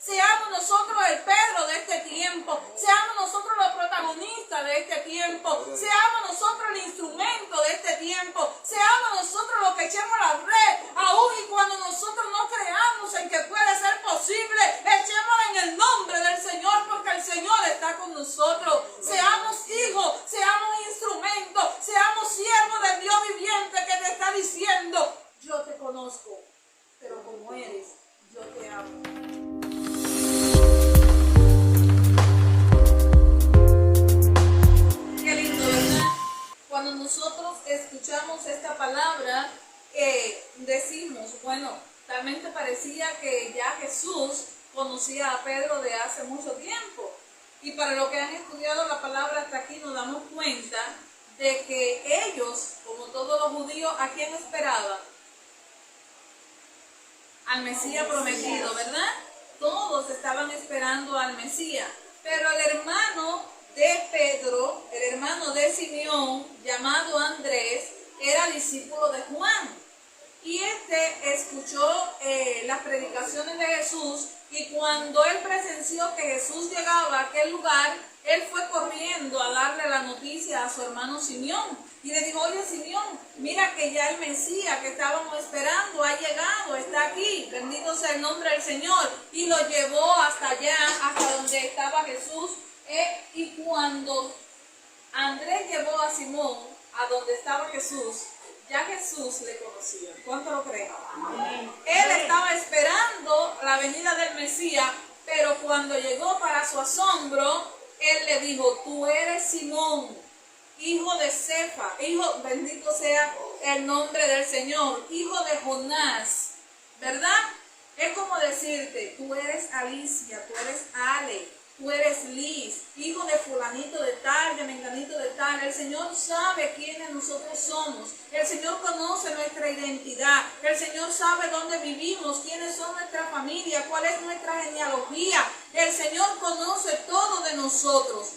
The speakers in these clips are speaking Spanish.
Seamos nosotros el Pedro de este tiempo. Seamos nosotros los protagonistas de este tiempo. Seamos nosotros el instrumento de este tiempo. Seamos nosotros los que echemos la red. Aún y cuando nosotros no creamos en que puede ser posible, echémosla en el nombre del Señor, porque el Señor está con nosotros. Seamos hijos, seamos instrumentos, seamos siervos del Dios viviente que te está diciendo: yo te conozco, pero como eres, yo te amo. Qué lindo, ¿verdad? Cuando nosotros escuchamos esta palabra, decimos, bueno, realmente parecía que ya Jesús conocía a Pedro de hace mucho tiempo. Y para los que han estudiado la palabra hasta aquí nos damos cuenta de que ellos, como todos los judíos, ¿a quién esperaban? Al Mesías prometido, ¿verdad? Todos estaban esperando al Mesías. Pero el hermano de Pedro, el hermano de Simeón, llamado Andrés, era discípulo de Juan. Y escuchó las predicaciones de Jesús, y cuando él presenció que Jesús llegaba a aquel lugar, él fue corriendo a darle la noticia a su hermano Simeón. Y le dijo: oye, Simeón, mira que ya el Mesías que estábamos esperando ha llegado, está aquí, bendito sea el nombre del Señor. Y lo llevó hasta allá, hasta donde estaba Jesús. Y cuando Andrés llevó a Simón a donde estaba Jesús, ya Jesús le conocía. ¿Cuánto lo creen? Él estaba esperando la venida del Mesías, pero cuando llegó, para su asombro, él le dijo: tú eres Simón, hijo de Cefa, bendito sea el nombre del Señor, hijo de Jonás, ¿verdad? Es como decirte: tú eres Alicia, tú eres Ale, tú eres Liz, hijo de fulanito de tal, de menganito de tal. El Señor sabe quiénes nosotros somos. El Señor conoce nuestra identidad. El Señor sabe dónde vivimos, quiénes son nuestra familia, cuál es nuestra genealogía. El Señor conoce todo de nosotros.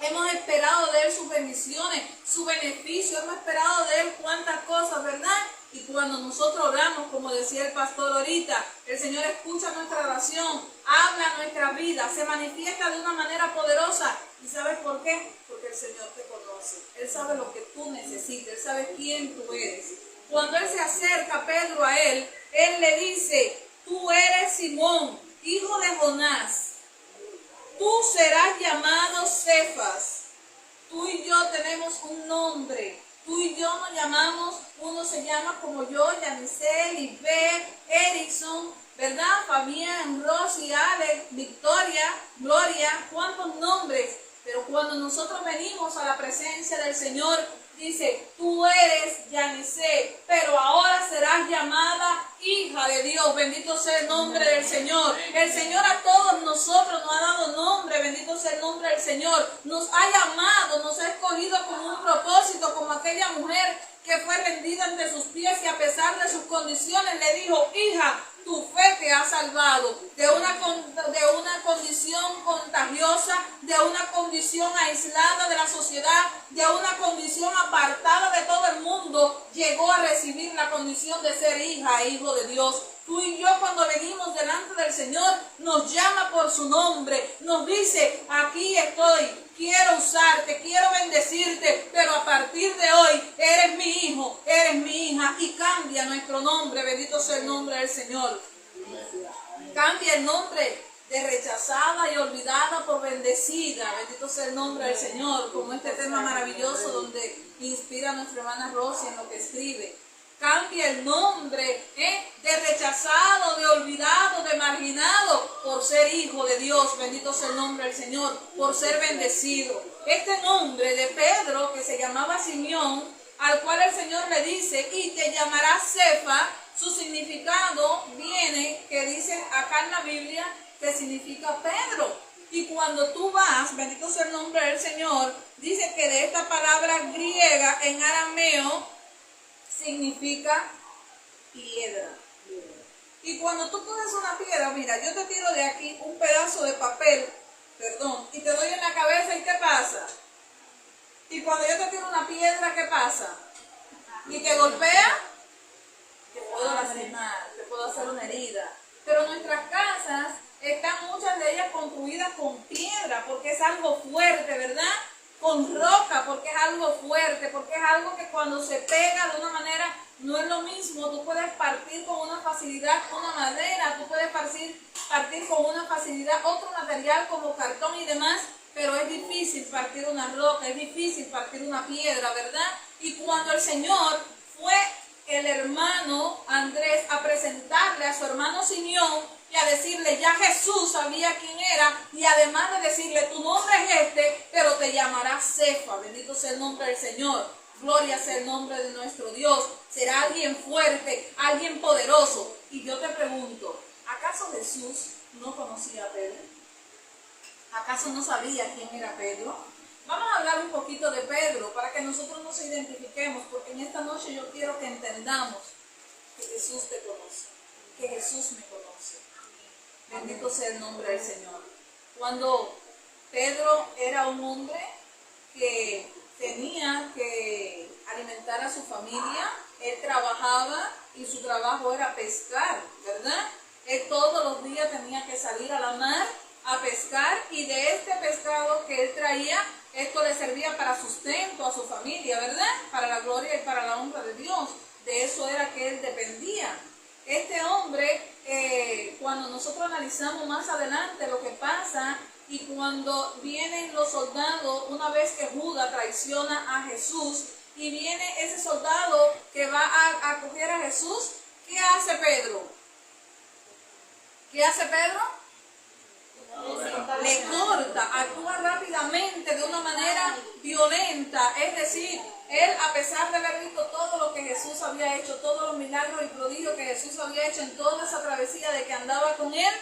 Hemos esperado de Él sus bendiciones, su beneficio. Hemos esperado de Él cuántas cosas, ¿verdad? Y cuando nosotros oramos, como decía el pastor ahorita, el Señor escucha nuestra oración, habla nuestra vida, se manifiesta de una manera poderosa. ¿Y sabes por qué? Porque el Señor te conoce. Él sabe lo que tú necesitas, Él sabe quién tú eres. Cuando Él se acerca a Pedro a Él le dice: tú eres Simón, hijo de Jonás. Tú serás llamado Cefas. Tú y yo tenemos un nombre. Tú y yo nos llamamos, uno se llama como yo, Yanisel, Ibe, Erickson, ¿verdad? Fabián, Rosy, Alex, Victoria, Gloria, ¿cuántos nombres? Pero cuando nosotros venimos a la presencia del Señor, dice: tú eres Yanisel, pero ahora serás llamada hija de Dios. Bendito sea el nombre del Señor. El Señor a todos nosotros nos ha dado nombre. Bendito sea el nombre del Señor. Nos ha llamado, nos ha escogido con un propósito, como aquella mujer que fue rendida ante sus pies y a pesar de sus condiciones le dijo: hija, tu fe te ha salvado de una condición contagiosa, de una condición aislada de la sociedad, de una condición apartada de todo el mundo. Llegó a recibir la condición de ser hija e hijo de Dios. Tú y yo, cuando venimos delante del Señor, nos llama por su nombre, nos dice: aquí estoy, quiero usarte, quiero bendecirte, pero a partir de hoy eres mi hijo, eres mi hija, y cambia nuestro nombre. Bendito sea el nombre del Señor. Cambia el nombre de rechazada y olvidada por bendecida. Bendito sea el nombre del Señor, como este tema maravilloso donde inspira a nuestra hermana Rosy en lo que escribe. Cambia el nombre de rechazado, de olvidado, de marginado, por ser hijo de Dios. Bendito sea el nombre del Señor, por ser bendecido. Este nombre de Pedro, que se llamaba Simeón, al cual el Señor le dice: y te llamarás Cefa. Su significado viene, que dice acá en la Biblia, que significa Pedro. Y cuando tú vas, bendito sea el nombre del Señor, dice que de esta palabra griega en arameo significa piedra. Y cuando tú coges una piedra, mira, yo te tiro de aquí un pedazo de papel, y te doy en la cabeza, ¿y qué pasa? Y cuando yo te tiro una piedra, ¿qué pasa? Y te golpea, te puedo lastimar, te puedo hacer una herida. Pero nuestras casas están construida con piedra, porque es algo fuerte, ¿verdad? Con roca, porque es algo fuerte, porque es algo que cuando se pega de una manera no es lo mismo. Tú puedes partir con una facilidad una madera, tú puedes partir con una facilidad otro material como cartón y demás, pero es difícil partir una roca, es difícil partir una piedra, ¿verdad? Y cuando el Señor fue el hermano Andrés a presentarle a su hermano Simeón y a decirle, ya Jesús sabía quién era, y además de decirle, tu nombre es este, pero te llamarás Cefa, bendito sea el nombre del Señor, gloria sea el nombre de nuestro Dios, será alguien fuerte, alguien poderoso. Y yo te pregunto, ¿acaso Jesús no conocía a Pedro? ¿Acaso no sabía quién era Pedro? Vamos a hablar un poquito de Pedro para que nosotros nos identifiquemos, porque en esta noche yo quiero que entendamos que Jesús te conoce, que Jesús me conoce. Bendito sea el nombre del Señor. Cuando Pedro era un hombre que tenía que alimentar a su familia, él trabajaba y su trabajo era pescar, ¿verdad? Él todos los días tenía que salir a la mar a pescar, y de este pescado que él traía, esto le servía para sustento a su familia, ¿verdad? Para la gloria y para la honra de Dios. De eso era que él dependía. Este hombre, cuando nosotros analizamos más adelante lo que pasa, y cuando vienen los soldados, una vez que Judas traiciona a Jesús, y viene ese soldado que va a acoger a Jesús, ¿qué hace Pedro? ¿Qué hace Pedro? Le corta, actúa rápidamente, de una manera violenta. Es decir, él, a pesar de haber visto todo lo que Jesús había hecho, todos los milagros y prodigios que Jesús había hecho en toda esa travesía de que andaba con él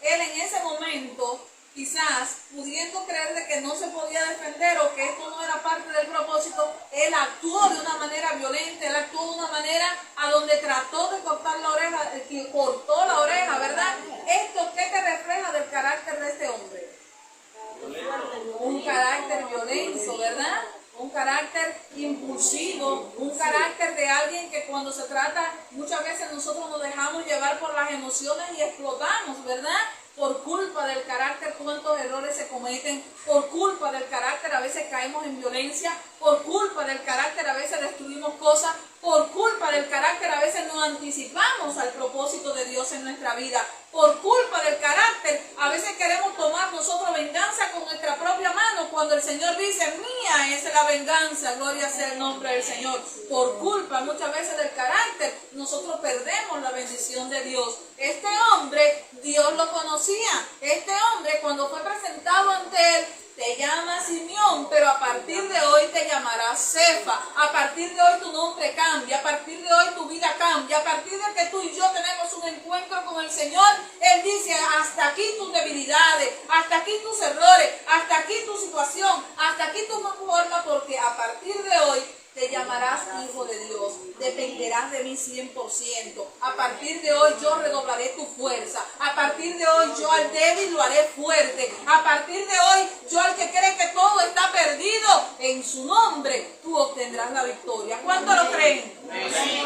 en ese momento, quizás pudiendo creer de que no se podía defender o que esto no era parte del propósito, él actuó de una manera violenta, él actuó de una manera a donde trató de cortar la oreja, que cortó la oreja, ¿verdad? ¿Esto qué te refleja del carácter de este hombre? Un carácter violento, ¿verdad? Un carácter impulsivo, un carácter de alguien que cuando se trata, muchas veces nosotros nos dejamos llevar por las emociones y explotamos, ¿verdad? Por culpa del carácter, cuántos errores se cometen, por culpa del carácter a veces caemos en violencia, por culpa del carácter a veces destruimos cosas, por culpa del carácter a veces nos anticipamos al propósito de Dios en nuestra vida, por culpa del carácter a veces queremos tomar nosotros venganza con nuestra propia mano, cuando el Señor dice, mía es la venganza, gloria sea el nombre del Señor. Por culpa muchas veces del carácter nosotros perdemos la bendición de Dios. Este hombre, Dios lo conocía. Este hombre, cuando fue presentado ante él, te llama Simeón, pero a partir de hoy te llamarás Cefa. A partir de hoy tu nombre cambia, a partir de hoy tu vida cambia, a partir de que tú y yo tenemos un encuentro con el Señor, Él dice, hasta aquí tus debilidades, hasta aquí tus errores, hasta aquí tu situación, hasta aquí tu forma, porque a partir de hoy te llamarás hijo de Dios, dependerás de mí 100%. A partir de hoy yo redoblaré tu fuerza. A partir de hoy yo al débil lo haré fuerte. A partir de hoy yo al que cree que todo está perdido, en su nombre tú obtendrás la victoria. ¿Cuántos lo creen?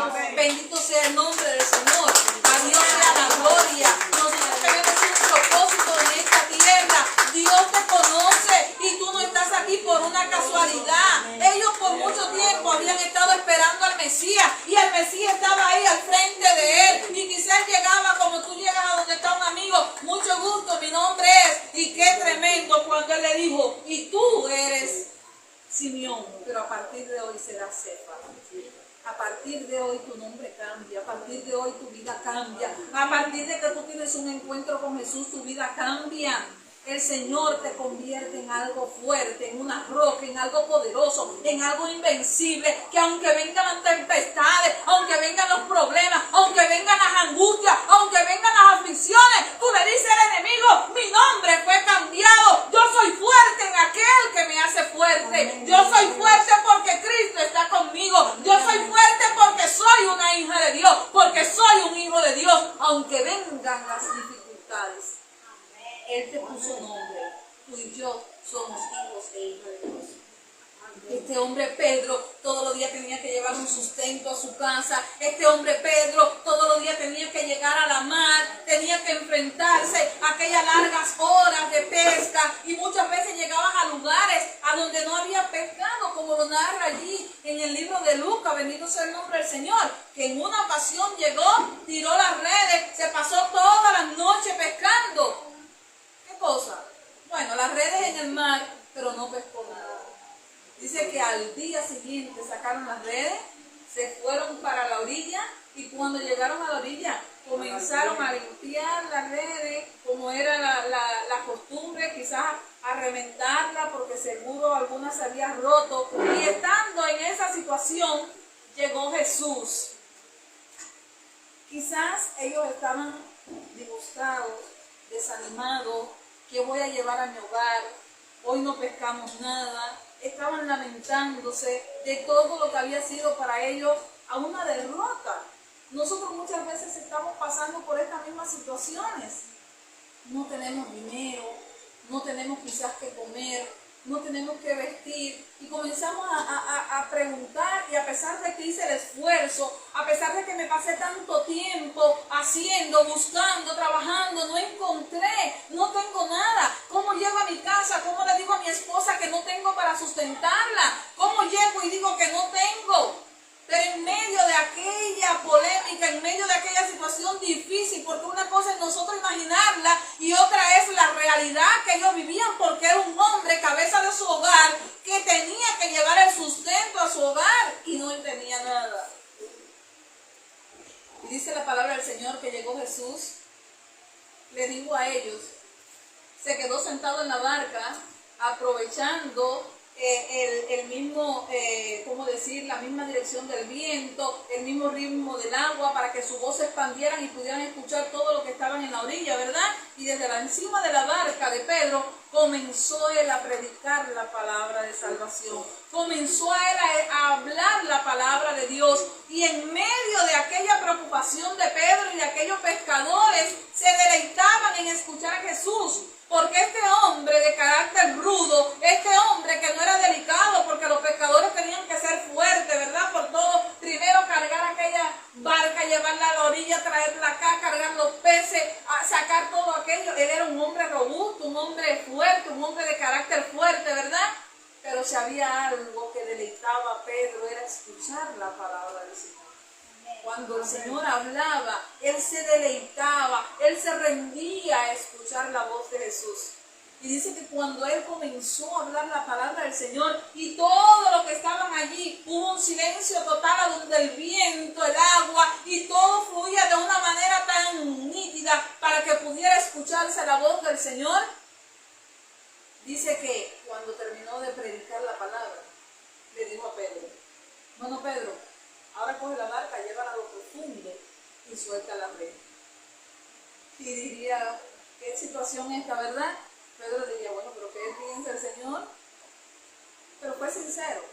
Amén. Bendito sea el nombre del Señor. A Dios sea la gloria. Nosotros tenemos un propósito en esta tierra. Dios te conoce y tú no estás aquí por una casualidad. Ellos por mucho tiempo habían estado esperando al Mesías y el Mesías estaba ahí al frente de él, y quizás llegaba como tú llegas a donde está un amigo, mucho gusto, mi nombre es, y qué tremendo cuando él le dijo, y tú eres Simeón, pero a partir de hoy serás Cefa. A partir de hoy tu nombre cambia, a partir de hoy tu vida cambia, a partir de que tú tienes un encuentro con Jesús, tu vida cambia. El Señor te convierte en algo fuerte, en una roca, en algo poderoso, en algo invencible, que aunque vengan las tempestades, aunque vengan los problemas, aunque vengan las angustias, aunque vengan las aflicciones, tú le dices al enemigo, mi nombre fue cambiado, yo soy fuerte en aquel que me hace fuerte, yo soy fuerte porque Cristo está conmigo, yo soy fuerte porque soy una hija de Dios, porque soy un hijo de Dios, aunque vengan las dificultades. Él te puso nombre, tú y yo somos hijos e hijas de Dios. Este hombre Pedro todos los días tenía que llevar un sustento a su casa. Este hombre Pedro todos los días tenía que llegar a la mar, tenía que enfrentarse a aquellas largas horas de pesca y muchas veces llegaban a lugares a donde no había pescado, como lo narra allí en el libro de Lucas, bendito sea el nombre del Señor, que en una ocasión llegó, tiró las redes, se pasó toda la noche pescando. ¿Qué cosa? Bueno, las redes en el mar, pero no pescó nada. Dice que al día siguiente sacaron las redes, se fueron para la orilla y cuando llegaron a la orilla comenzaron a limpiar las redes como era la costumbre, quizás a reventarla porque seguro algunas se habían roto. Y estando en esa situación llegó Jesús. Quizás ellos estaban disgustados, desanimados. ¿Qué voy a llevar a mi hogar? Hoy no pescamos nada. Estaban lamentándose de todo lo que había sido para ellos a una derrota. Nosotros muchas veces estamos pasando por estas mismas situaciones. No tenemos dinero, no tenemos quizás que comer, no tenemos que vestir y comenzamos a preguntar, y a pesar de que hice el esfuerzo, a pesar de que me pasé tanto tiempo haciendo, buscando, trabajando, no encontré, no tengo nada. ¿Cómo llego a mi casa? ¿Cómo le digo a mi esposa que no tengo para sustentarla? ¿Cómo llego y digo que no tengo? Pero en medio de aquella polémica, en medio de aquella situación difícil, porque una cosa es nosotros imaginarla y otra es la realidad que ellos vivían, porque era un hombre, cabeza de su hogar, que tenía que llevar el sustento a su hogar y no tenía nada. Y dice la palabra del Señor que llegó Jesús, le dijo a ellos, se quedó sentado en la barca, aprovechando el mismo, ¿cómo decir? La misma dirección del viento, el mismo ritmo del agua, para que su voz se expandieran y pudieran escuchar todo lo que estaban en la orilla, ¿verdad? Y desde la encima de la barca de Pedro comenzó él a predicar la palabra de salvación. Comenzó a él a hablar la palabra de Dios. Y en medio de aquella preocupación de Pedro y de aquellos pescadores, se deleitaban en escuchar a Jesús. Porque este hombre de carácter rudo, este hombre que no era delicado, porque los pescadores tenían que ser fuertes, ¿verdad? Por todo, primero cargar aquella barca, llevarla a la orilla, traerla acá, cargar los peces, sacar todo aquello. Él era un hombre robusto, un hombre fuerte, un hombre de carácter fuerte, ¿verdad? Pero si había algo que deleitaba a Pedro, era escuchar la palabra del Señor. Cuando el Señor hablaba, él se deleitaba, él se rendía a escuchar la voz de Jesús. Y dice que cuando él comenzó a hablar la palabra del Señor y todos los que estaban allí, hubo un silencio total a donde el viento, el agua y todo fluía de una manera tan nítida para que pudiera escucharse la voz del Señor. Dice que cuando terminó de predicar la palabra, le dijo a Pedro, bueno Pedro, ahora coge la barca, llévala a lo profundo y suelta la red. Y diría, ¿qué situación esta, verdad? Pedro diría, bueno, pero ¿qué piensa el Señor? Pero fue sincero.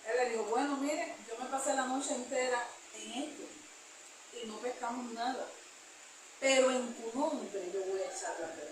Él le dijo, bueno, mire, yo me pasé la noche entera en esto y no pescamos nada. Pero en tu nombre yo voy a echar la red.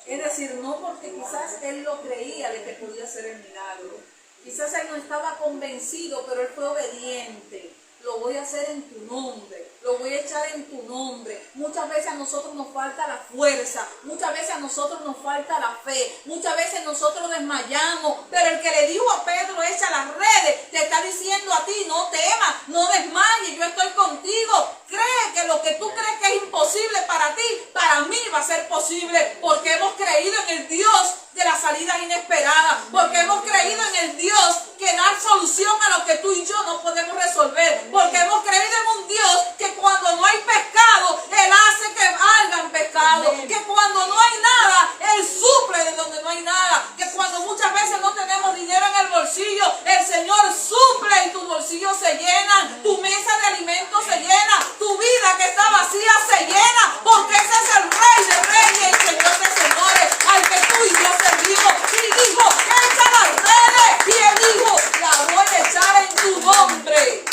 Es decir, no porque quizás él lo creía de que podía hacer el milagro. Quizás él no estaba convencido, pero él fue obediente. Lo voy a hacer en tu nombre, lo voy a echar en tu nombre. Muchas veces a nosotros nos falta la fuerza, muchas veces a nosotros nos falta la fe, muchas veces nosotros desmayamos, pero el que le dijo a Pedro, echa las redes, te está diciendo a ti, no temas, no desmayes, yo estoy contigo. Cree que lo que tú crees que es imposible para ti, para mí va a ser posible, porque hemos creído en el Dios de las salidas inesperadas, porque hemos creído en el Dios que da solución a lo que tú y yo no podemos resolver, porque hemos creído en un Dios que cuando no hay pescado, Él hace que hagan pescado, que cuando no hay nada, Él suple de donde no hay nada, que cuando muchas veces no tenemos dinero en el bolsillo, el Señor suple y tus bolsillos se llenan, tu mesa de alimentos se llena, tu vida que está vacía se llena, porque ese es el Rey de Reyes y Señor de Señores, al que tú y yo servimos. Y dijo, echa las redes, y Él dijo, la voy a echar en tu nombre.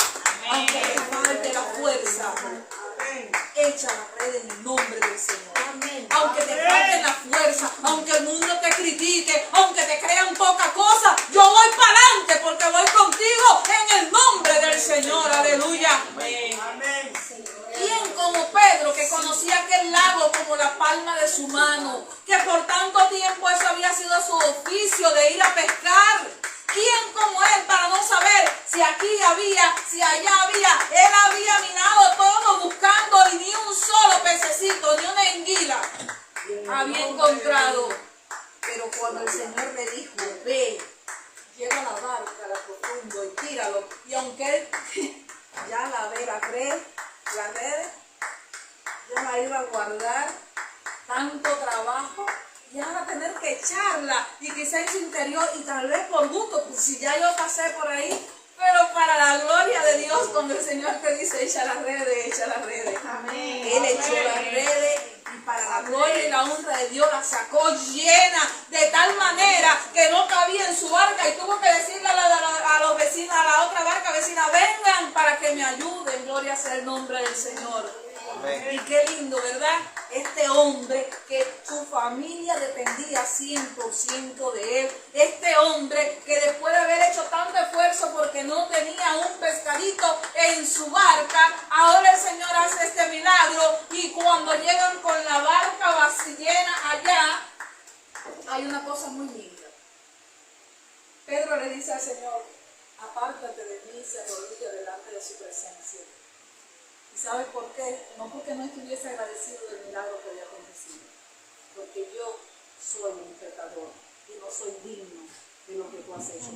que por tanto tiempo eso había sido su oficio de ir a pescar. ¿Quién como él para no saber si aquí había, si allá había? Él había minado todo buscando y ni un solo pececito, ni una anguila había encontrado. Pero cuando el Señor le dijo, ve, lleva la barca a lo profundo y tíralo. Y aunque él ya la red, ya la iba a guardar, tanto trabajo, y ahora tener que echarla, y quizá en su interior, y tal vez por gusto, pues si ya yo pasé por ahí, pero para la gloria de Dios, cuando el Señor te dice, echa las redes, echa las redes. Amén. Él echó las redes, y para la gloria y la honra de Dios la sacó llena, de tal manera que no cabía en su barca, y tuvo que decirle a los vecinos, a la otra barca vecina, vengan para que me ayuden, gloria sea el nombre del Señor. Amén. Y qué lindo, ¿verdad? Este hombre que su familia dependía 100% de él. Este hombre que después de haber hecho tanto esfuerzo porque no tenía un pescadito en su barca, ahora el Señor hace este milagro, y cuando llegan con la barca vacía llena allá, hay una cosa muy linda. Pedro le dice al Señor, apártate de mí, se arrodilla delante de su presencia. ¿Y sabes por qué? No porque no estuviese agradecido del milagro que había acontecido, porque yo soy un pecador y no soy digno de lo que tú has hecho.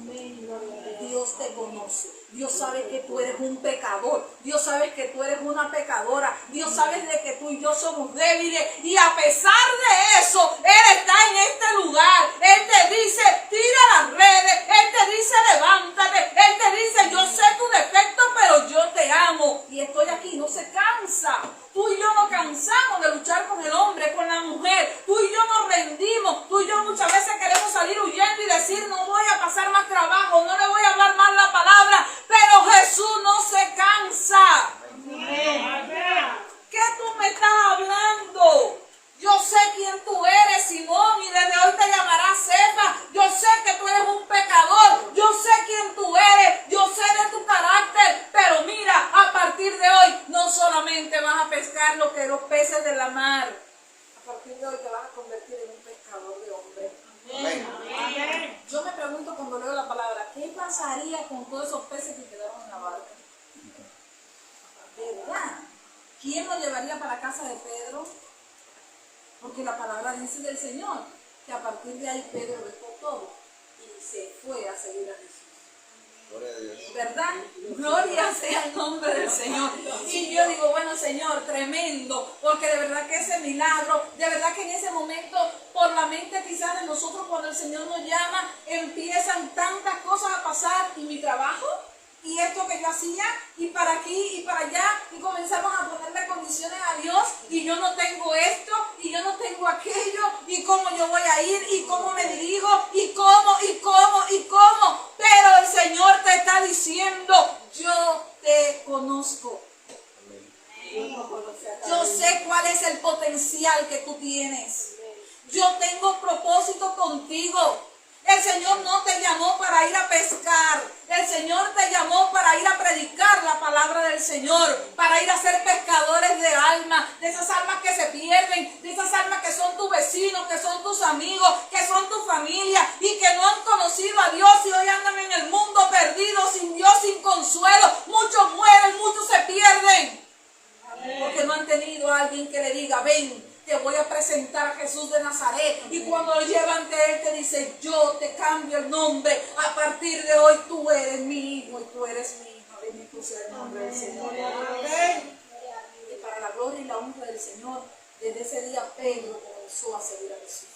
Dios te conoce, Dios sabe que tú eres un pecador, Dios sabe que tú eres una pecadora, Dios sabe de que tú y yo somos débiles, y a pesar de eso, Él está en este lugar. Él te dice, tira las redes, Él te dice, levántate, Él te dice, yo sé tu defecto, pero yo te amo y estoy aquí. No se cansa. Tú y yo nos cansamos de luchar con el hombre, con la mujer. Tú y yo nos rendimos. Tú y yo muchas veces queremos salir huyendo y decir, no voy a pasar más trabajo, no le voy a hablar más la palabra. Pero Jesús no se cansa. ¿Qué tú me estás hablando? Yo sé quién tú eres, Simón, y desde hoy te llamarás Cefa. Yo sé que tú eres un pecador. Yo sé quién tú eres. Yo sé de tu carácter. Pero mira, a partir de hoy no solamente vas a pescar lo que los peces de la mar. A partir de hoy te vas a convertir en un pescador de hombres. Amén. Yo me pregunto cuando leo la palabra, ¿qué pasaría con todos esos peces que quedaron en la barca? ¿Verdad? ¿Quién los llevaría para casa de Pedro? Porque la palabra dice del Señor que a partir de ahí Pedro dejó todo y se fue a seguir a Jesús. Gloria a Dios. ¿Verdad? Gloria sea el nombre del Señor. Y yo digo, bueno, Señor, tremendo, porque de verdad que ese milagro, de verdad que en ese momento, por la mente quizás de nosotros, cuando el Señor nos llama, empiezan tantas cosas a pasar. ¿Y mi trabajo? Y esto que yo hacía, y para aquí y para allá, y comenzamos a ponerle condiciones a Dios, y yo no tengo esto, y yo no tengo aquello, y cómo yo voy a ir, y cómo me dirijo, y cómo. Pero el Señor te está diciendo, yo te conozco. Yo sé cuál es el potencial que tú tienes. Yo tengo propósito contigo. El Señor no te llamó para ir a pescar. El Señor te llamó para ir a predicar la palabra del Señor, para ir a ser pescadores de almas, de esas almas que se pierden, de esas almas que son tus vecinos, que son tus amigos, que son tu familia y que no han conocido a Dios y hoy andan en el mundo perdidos, sin Dios, sin consuelo. Muchos mueren, muchos se pierden, porque no han tenido a alguien que le diga, ven, te voy a presentar a Jesús de Nazaret. Y cuando lo lleva ante Él te dice, yo te cambio el nombre. A partir de hoy tú eres mi hijo y tú eres mi hija. Bendito sea el nombre del Señor. Amén. Y para la gloria y la honra del Señor, desde ese día Pedro comenzó a seguir a Jesús.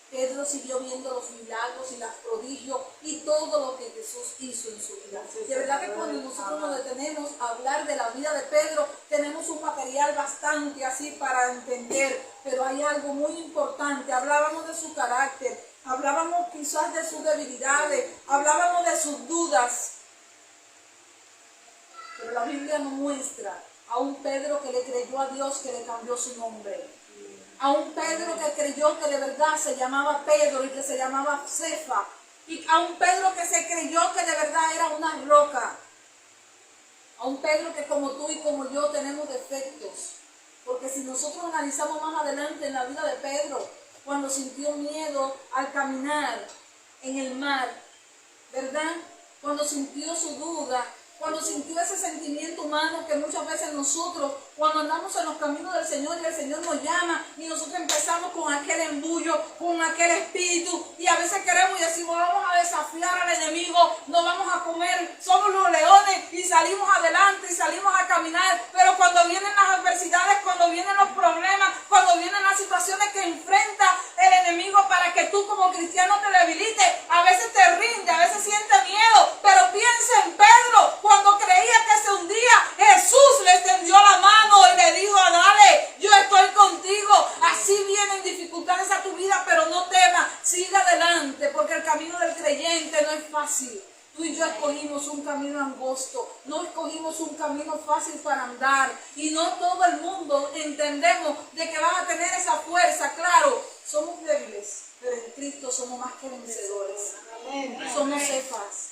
Pedro siguió viendo los milagros y los prodigios y todo lo que Jesús hizo en su vida. De verdad que cuando nosotros nos detenemos a hablar de la vida de Pedro, tenemos un material bastante así para entender, pero hay algo muy importante. Hablábamos de su carácter, hablábamos quizás de sus debilidades, hablábamos de sus dudas, pero la Biblia nos muestra a un Pedro que le creyó a Dios, que le cambió su nombre. A un Pedro que creyó que de verdad se llamaba Pedro y que se llamaba Cefa. Y a un Pedro que se creyó que de verdad era una roca. A un Pedro que como tú y como yo tenemos defectos. Porque si nosotros analizamos más adelante en la vida de Pedro cuando sintió miedo al caminar en el mar, ¿verdad? Cuando sintió su duda, cuando sintió ese sentimiento humano que muchas veces nosotros, cuando andamos en los caminos del Señor y el Señor nos llama y nosotros empezamos con aquel embullo, con aquel espíritu y a veces queremos y decimos vamos a desafiar al enemigo, no vamos a comer, somos los leones y salimos adelante y salimos a caminar, pero cuando vienen las adversidades, cuando vienen los problemas, cuando vienen las situaciones que enfrenta el enemigo para que tú como cristiano te debilites, a veces te rinde, a veces sientes miedo, pero piensa en Pedro. Cuando creía que se hundía, Jesús le extendió la mano y le dijo, dale, yo estoy contigo. Así vienen dificultades a tu vida, pero no temas, sigue adelante, porque el camino del creyente no es fácil. Tú y yo escogimos un camino angosto, no escogimos un camino fácil para andar. Y no todo el mundo entendemos de que vas a tener esa fuerza. Claro, somos débiles, pero en Cristo somos más que vencedores. Somos cefas,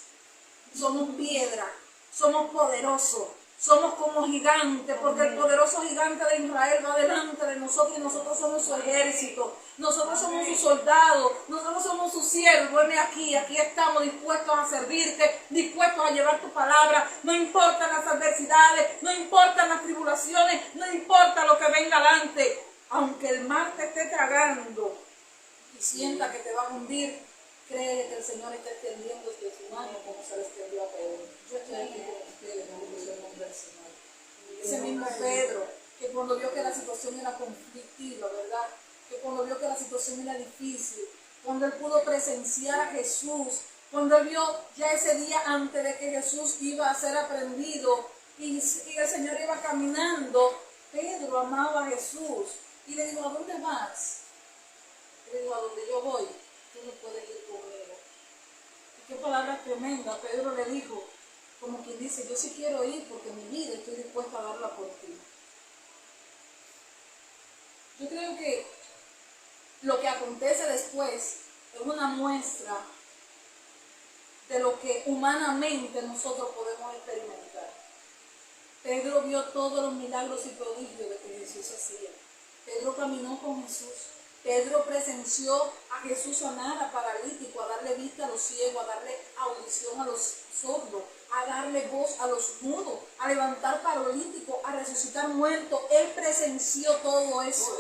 somos piedra. Somos poderosos, somos como gigantes, porque el poderoso gigante de Israel va delante de nosotros y nosotros somos su ejército, nosotros somos sus soldados, nosotros somos sus siervos. Ven aquí estamos dispuestos a servirte, dispuestos a llevar tu palabra, no importan las adversidades, no importan las tribulaciones, no importa lo que venga adelante, aunque el mar te esté tragando y sienta que te va a hundir. Cree que el Señor está extendiendo su mano como se le extendió a Pedro. Yo estoy aquí con ustedes en el nombre del Señor. Ese mismo Pedro, que cuando vio que la situación era conflictiva, ¿verdad? Que cuando vio que la situación era difícil, cuando él pudo presenciar a Jesús, cuando él vio ya ese día antes de que Jesús iba a ser aprendido y el Señor iba caminando, Pedro amaba a Jesús y le dijo, ¿a dónde vas? Le dijo, a donde yo voy. Tú no puedes ir conmigo. Y qué palabra tremenda. Pedro le dijo, como quien dice, yo sí quiero ir porque mi vida estoy dispuesta a darla por ti. Yo creo que lo que acontece después es una muestra de lo que humanamente nosotros podemos experimentar. Pedro vio todos los milagros y prodigios de que Jesús hacía. Pedro caminó con Jesús. Pedro presenció a Jesús sanar a paralíticos, a darle vista a los ciegos, a darle audición a los sordos, a darle voz a los mudos, a levantar paralíticos, a resucitar muertos. Él presenció todo eso.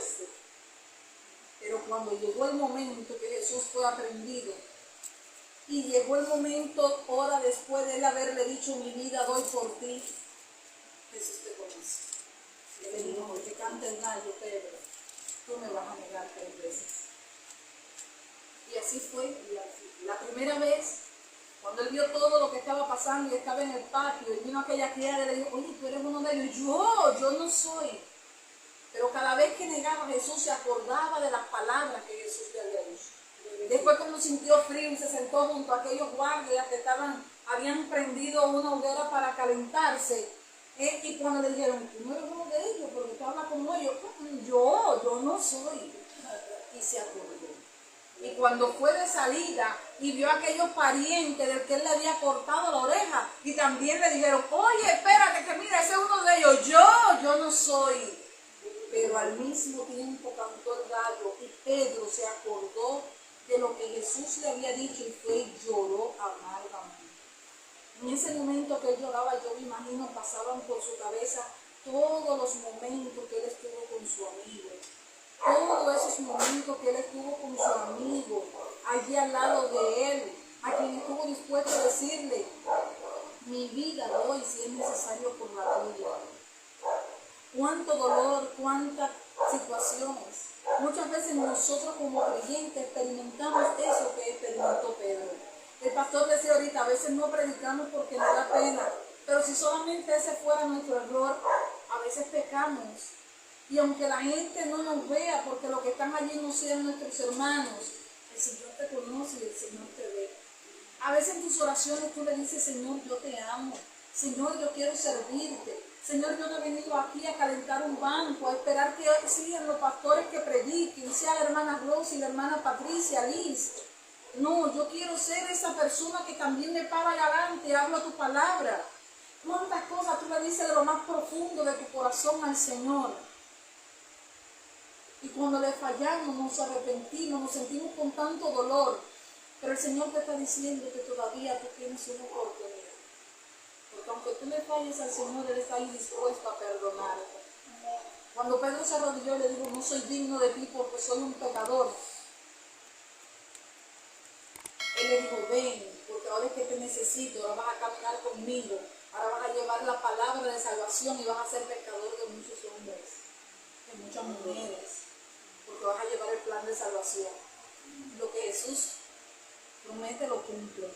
Pero cuando llegó el momento que Jesús fue aprendido, y llegó el momento, hora después de él haberle dicho, mi vida doy por ti, Jesús te conoce. Y le dijo, porque canta el gallo, Pedro, tú me vas a negar 3 veces. Y así fue. La primera vez, cuando él vio todo lo que estaba pasando y estaba en el patio, y vino aquella criada y le dijo, oye, tú eres uno de ellos. Yo no soy. Pero cada vez que negaba a Jesús, se acordaba de las palabras que Jesús le había dicho. Después, cuando sintió frío y se sentó junto a aquellos guardias que habían prendido una hoguera para calentarse, y cuando le dijeron, tú no eres uno de ellos, porque tú hablas como ellos, yo no soy. Y se acordó. Y cuando fue de salida y vio a aquellos parientes del que él le había cortado la oreja, y también le dijeron, oye, espérate, que mira, ese es uno de ellos, yo no soy. Pero al mismo tiempo cantó el gallo y Pedro se acordó de lo que Jesús le había dicho y fue y lloró amargamente. En ese momento que él lloraba, yo me imagino, pasaban por su cabeza todos los momentos que él estuvo con su amigo. Todos esos momentos que él estuvo con su amigo, allí al lado de él, a quien estuvo dispuesto a decirle, mi vida doy si es necesario por la tuya. Cuánto dolor, cuántas situaciones. Muchas veces nosotros como creyentes experimentamos eso que experimentó Pedro. El pastor decía ahorita, a veces no predicamos porque nos da pena, pero si solamente ese fuera nuestro error, a veces pecamos. Y aunque la gente no nos vea, porque los que están allí no sean nuestros hermanos, el Señor te conoce y el Señor te ve. A veces en tus oraciones tú le dices, Señor, yo te amo. Señor, yo quiero servirte. Señor, yo no he venido aquí a calentar un banco, a esperar que sigan los pastores que prediquen, sea la hermana Rosy, la hermana Patricia, Liz. No, yo quiero ser esa persona que también me para allá adelante y habla tu palabra. ¿Cuántas cosas tú le dices de lo más profundo de tu corazón al Señor? Y cuando le fallamos, nos arrepentimos, nos sentimos con tanto dolor. Pero el Señor te está diciendo que todavía tú tienes una oportunidad. Porque aunque tú le falles al Señor, Él está ahí dispuesto a perdonarte. Cuando Pedro se arrodilló y le dijo, no soy digno de ti porque soy un pecador. Él le dijo, ven, porque ahora es que te necesito, ahora vas a caminar conmigo, ahora vas a llevar la palabra de salvación y vas a ser pescador de muchos hombres, de muchas mujeres, porque vas a llevar el plan de salvación. Lo que Jesús promete lo cumple,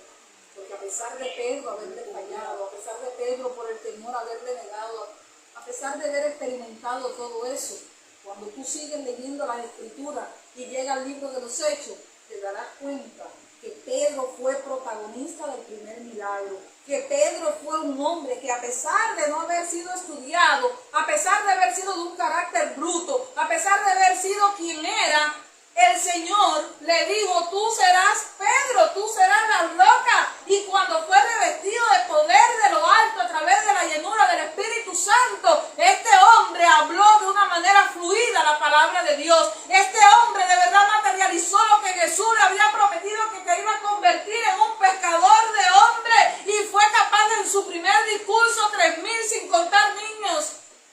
porque a pesar de Pedro haberle fallado, a pesar de Pedro por el temor haberle negado, a pesar de haber experimentado todo eso, cuando tú sigues leyendo las Escrituras y llega al libro de los Hechos, te darás cuenta que Pedro fue protagonista del primer milagro, que Pedro fue un hombre que a pesar de no haber sido estudiado, a pesar de haber sido de un carácter bruto, a pesar de haber sido quien era, el Señor le dijo, tú serás Pedro, tú serás la roca. Y cuando fue revestido de poder de lo alto a través de la llenura del Espíritu Santo, este hombre habló de una manera fluida la palabra de Dios. Este hombre de verdad materializó lo que Jesús le había prometido, que te iba a convertir en un pescador de hombres. Y fue capaz de en su primer discurso 3,000 sin contar niños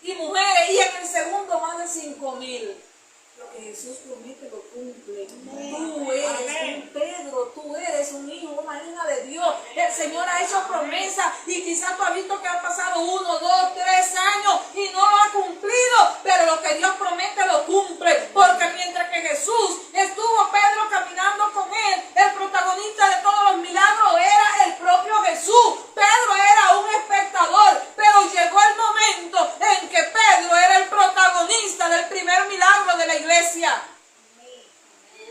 y mujeres. Y en el segundo más de 5,000. Lo que Jesús promete lo cumple. Tú eres un Pedro, tú eres un hijo, una hija de Dios. El Señor ha hecho promesa y quizás tú has visto que han pasado 1, 2, 3 años y no lo ha cumplido, pero lo que Dios promete lo cumple. Porque mientras que Jesús estuvo Pedro caminando con él, el protagonista de todos los milagros era el propio Jesús. Pedro era un espectador, pero llegó el momento en que Pedro era el protagonista del primer milagro de la iglesia.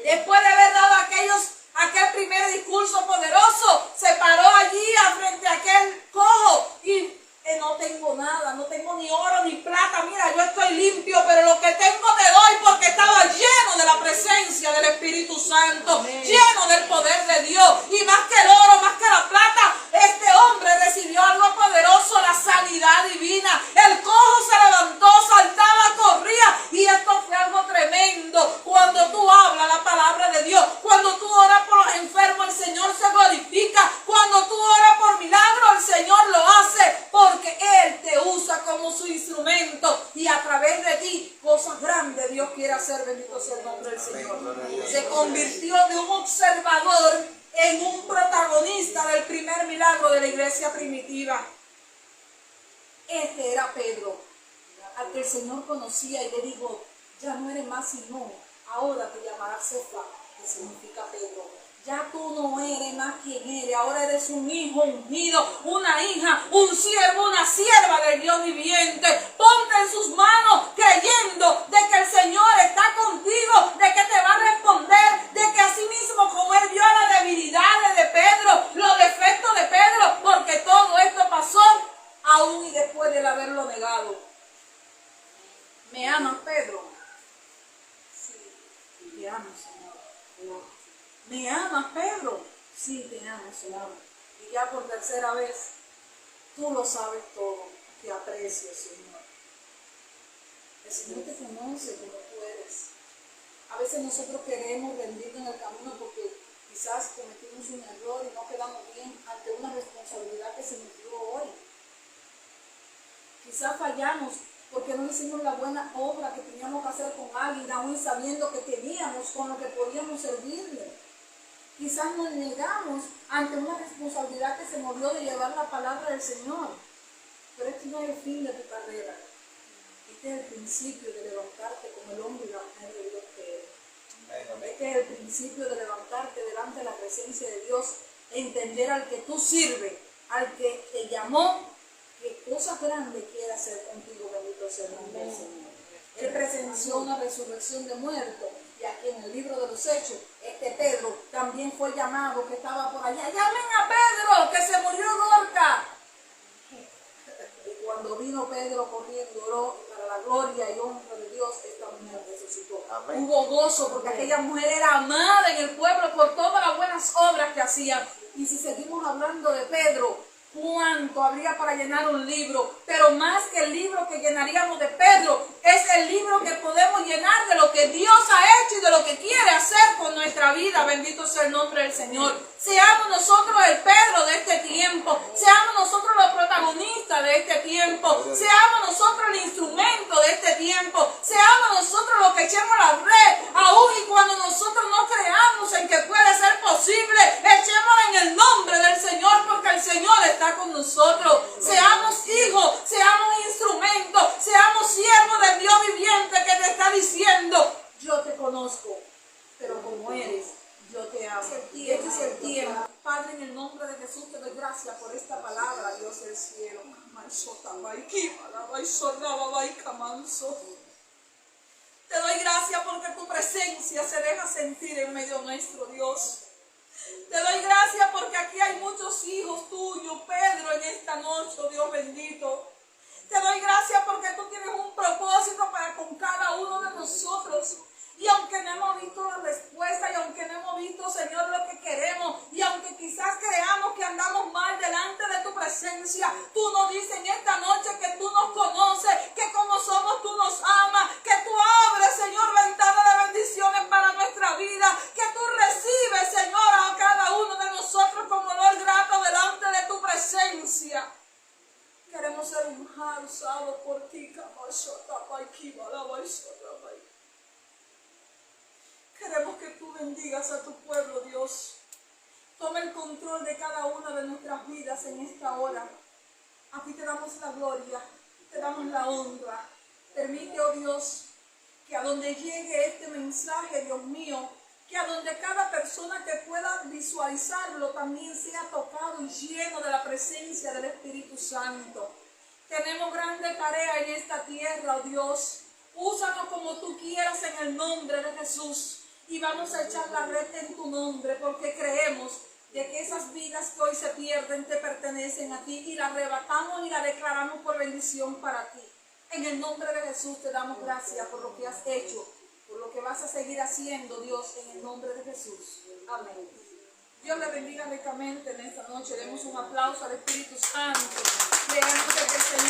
Después de haber dado aquel primer discurso poderoso, se paró allí frente a aquel cojo y no tengo nada, no tengo ni oro ni plata, mira, yo estoy limpio, pero lo que tengo te doy, porque estaba lleno de la presencia del Espíritu Santo, lleno del poder de Dios. Y más que el oro, más que la plata, este hombre recibió algo poderoso, la sanidad divina. El cojo se levantó, saltaba, corría, y esto fue algo tremendo. Cuando tú hablas la palabra de Dios, cuando tú oras por los enfermos, el Señor se glorifica. Cuando tú oras por milagros, el Señor lo hace, porque Él te usa como su instrumento, y a través de ti cosas grandes Dios quiere hacer. Bendito sea el nombre del Señor. Se convirtió de un observador en un protagonista del primer milagro de la iglesia primitiva. Este era Pedro, al que el Señor conocía y le dijo, ya no eres más Simón, ahora te llamarás Cefa, que significa Pedro. Ya tú no eres más quien eres, ahora eres un hijo ungido, una hija, un siervo, una sierva del Dios viviente. Ponte en sus manos creyendo de que el Señor está contigo, de que te va a responder, de que así mismo como Él vio las debilidades de Pedro, los defectos de Pedro, porque todo esto pasó aún y después de haberlo negado. ¿Me amas, Pedro? Sí, te amo, Señor. ¿Me amas, Pedro? Sí, te amo, Señor. Y ya por tercera vez, tú lo sabes todo. Te aprecio, Señor. El Señor te conoce como tú eres. A veces nosotros queremos rendirnos en el camino porque quizás cometimos un error y no quedamos bien ante una responsabilidad que se nos dio hoy. Quizás fallamos porque no hicimos la buena obra que teníamos que hacer con alguien, aún sabiendo que teníamos con lo que podíamos servirle. Quizás nos negamos ante una responsabilidad que se nos dio de llevar la palabra del Señor. Pero este no es el fin de tu carrera. Este es el principio de levantarte como el hombre y la mujer de Dios que eres. Este es el principio de levantarte delante de la presencia de Dios, entender al que tú sirves, al que te llamó, que cosas grandes quiere hacer contigo, bendito sea el nombre del Señor. Él presenció una resurrección de muertos, y aquí en el libro de los Hechos, este Pedro también fue llamado, que estaba por allá. ¡Llamen a Pedro, que se murió Dorcas! Y cuando vino Pedro corriendo, oró, y para la gloria y honra de Dios, esta mujer resucitó. Amén. Hubo gozo, porque aquella mujer era amada en el pueblo por todas las buenas obras que hacía. Y si seguimos hablando de Pedro, cuánto habría para llenar un libro, pero más que el libro que llenaríamos de Pedro, es el libro que podemos llenar de lo que Dios ha hecho y de lo que quiere hacer con nuestra vida. Bendito sea el nombre del Señor. Seamos nosotros el Pedro de este tiempo, seamos nosotros los protagonistas de este tiempo, seamos nosotros el instrumento de este tiempo, seamos nosotros los que echemos la red, aún y cuando nosotros no creamos en que puede ser posible, echémosla en el nombre del Señor, porque el Señor está con nosotros. Seamos hijos, seamos instrumentos, seamos siervos del Dios viviente que te está diciendo: yo te conozco, pero como eres, yo te amo. Este es el tiempo. Padre, en el nombre de Jesús te doy gracias por esta palabra, Dios del cielo. Te doy gracias porque tu presencia se deja sentir en medio nuestro, Dios. Te doy gracias porque aquí hay muchos hijos tuyos, Pedro, en esta noche, oh Dios bendito. Te doy gracias porque tú tienes un propósito para con cada uno de nosotros. Y aunque no hemos visto la respuesta, y aunque no hemos visto, Señor, lo que queremos, y aunque quizás creamos que andamos mal delante de tu presencia, tú nos dices en esta noche que tú nos conoces, que como somos tú nos amas, que tú abres, Señor, ventana de bendiciones para nuestra vida, que tú recibes, Señor, a cada uno de nosotros como olor grato delante de tu presencia. Queremos ser usados por ti, queremos que tú bendigas a tu pueblo, Dios. Toma el control de cada una de nuestras vidas en esta hora. A ti te damos la gloria, te damos la honra. Permite, oh Dios, que a donde llegue este mensaje, Dios mío, que a donde cada persona que pueda visualizarlo también sea tocado y lleno de la presencia del Espíritu Santo. Tenemos grande tarea en esta tierra, oh Dios. Úsanos como tú quieras en el nombre de Jesús. Y vamos a echar la red en tu nombre, porque creemos de que esas vidas que hoy se pierden te pertenecen a ti y la arrebatamos y la declaramos por bendición para ti. En el nombre de Jesús te damos gracias por lo que has hecho, por lo que vas a seguir haciendo, Dios, en el nombre de Jesús. Amén. Dios le bendiga ricamente en esta noche. Demos un aplauso al Espíritu Santo. Creemos que el Señor